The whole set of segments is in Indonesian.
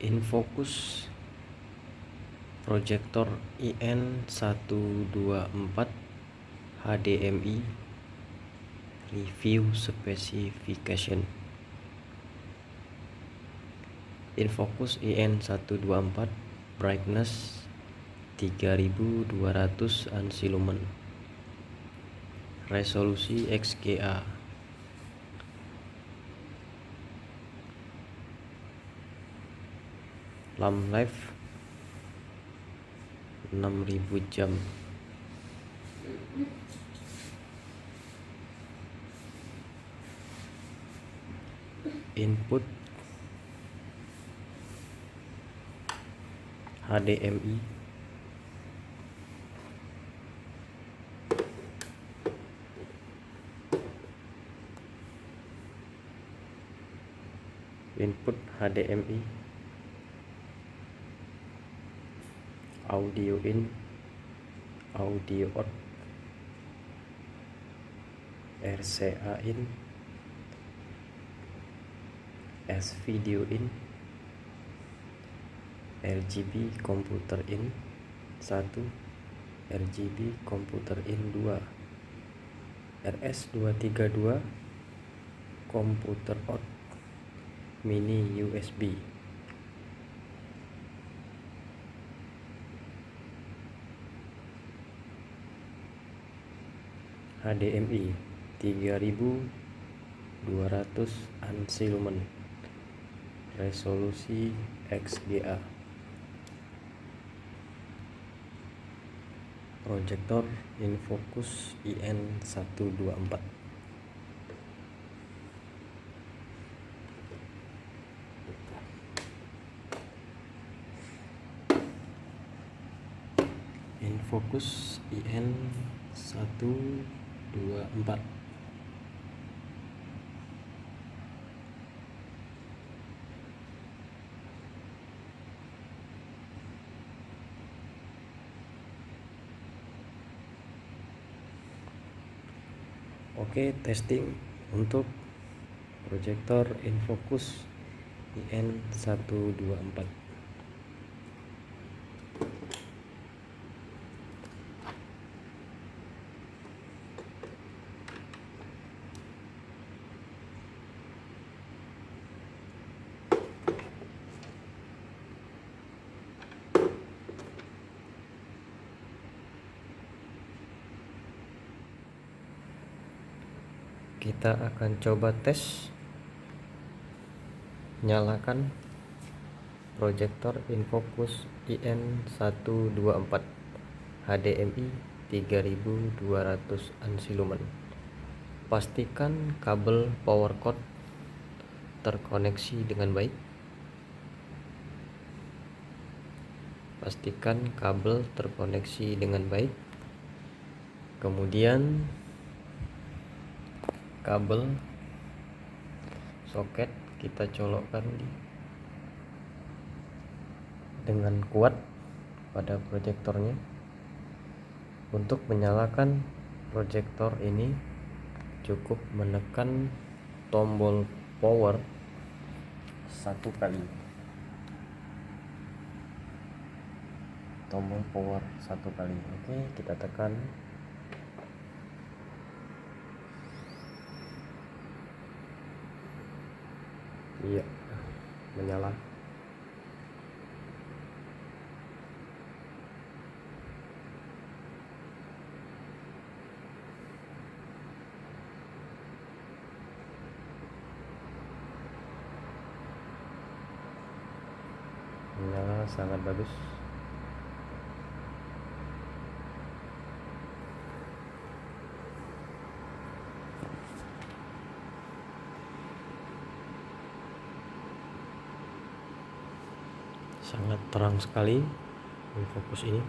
Infocus proyektor IN124 HDMI review specification. Infocus IN124 brightness 3200 lumen, resolusi XGA, lamp life 6000 jam, input HDMI, input HDMI, audio in, audio out, RCA in, S video in, RGB komputer in 1, RGB komputer in 2, RS232 komputer out mini USB, HDMI 3200 lumen, resolusi XGA, proyektor Infocus IN124. Infocus IN124. Oke, testing untuk proyektor Infocus IN124. Kita akan coba tes nyalakan proyektor Infocus IN124 HDMI 3200 lumen. Pastikan kabel power cord terkoneksi dengan baik. Pastikan kabel terkoneksi dengan baik. Kemudian kabel soket kita colokkan dengan kuat pada proyektornya. Untuk menyalakan proyektor ini cukup menekan tombol power 1 kali. Tombol power 1 kali. Oke, kita tekan. Iya, menyala. Menyala sangat bagus. Sangat terang sekali Infocus ini.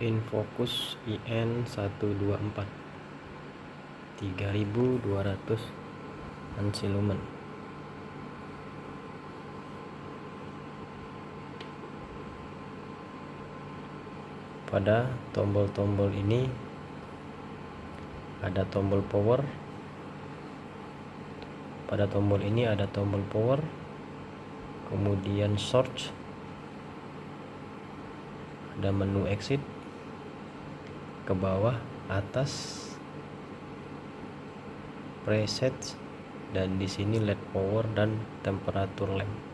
Infocus IN124 3200 anti lumen. Pada tombol-tombol ini ada tombol power. Pada tombol ini ada tombol power, kemudian source, ada menu exit, ke bawah, atas, preset, dan di sini LED power dan temperatur lamp.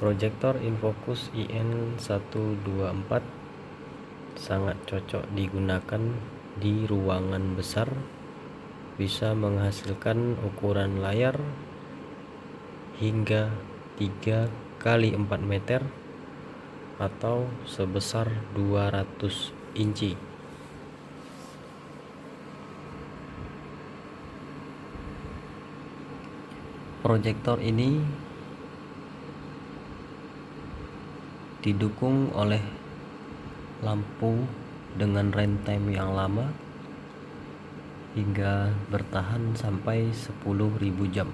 Proyektor infocus IN124 sangat cocok digunakan di ruangan besar, bisa menghasilkan ukuran layar hingga 3 kali 4 meter atau sebesar 200 inci. Proyektor ini didukung oleh lampu dengan runtime yang lama hingga bertahan sampai 10.000 jam.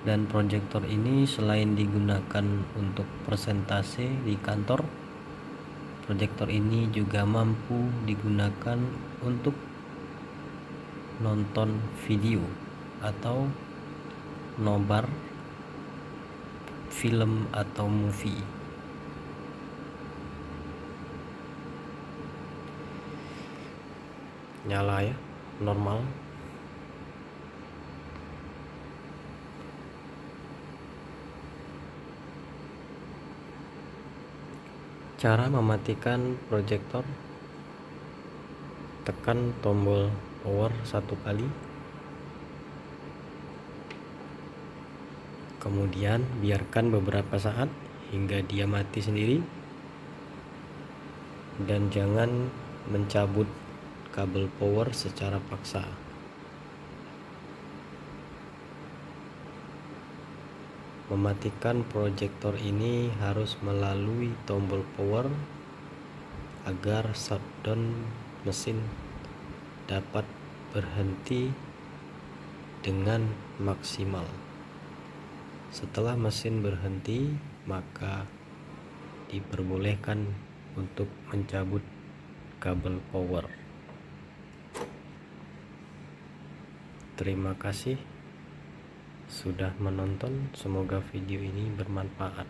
Dan proyektor ini selain digunakan untuk presentasi di kantor, proyektor ini juga mampu digunakan untuk nonton video atau nobar film atau movie. Nyala ya, normal. Cara mematikan proyektor: tekan tombol power 1 kali, kemudian biarkan beberapa saat hingga dia mati sendiri, dan jangan mencabut kabel power secara paksa. Mematikan proyektor ini harus melalui tombol power agar shutdown mesin dapat berhenti dengan maksimal. Setelah mesin berhenti, maka diperbolehkan untuk mencabut kabel power. Terima kasih sudah menonton, semoga video ini bermanfaat.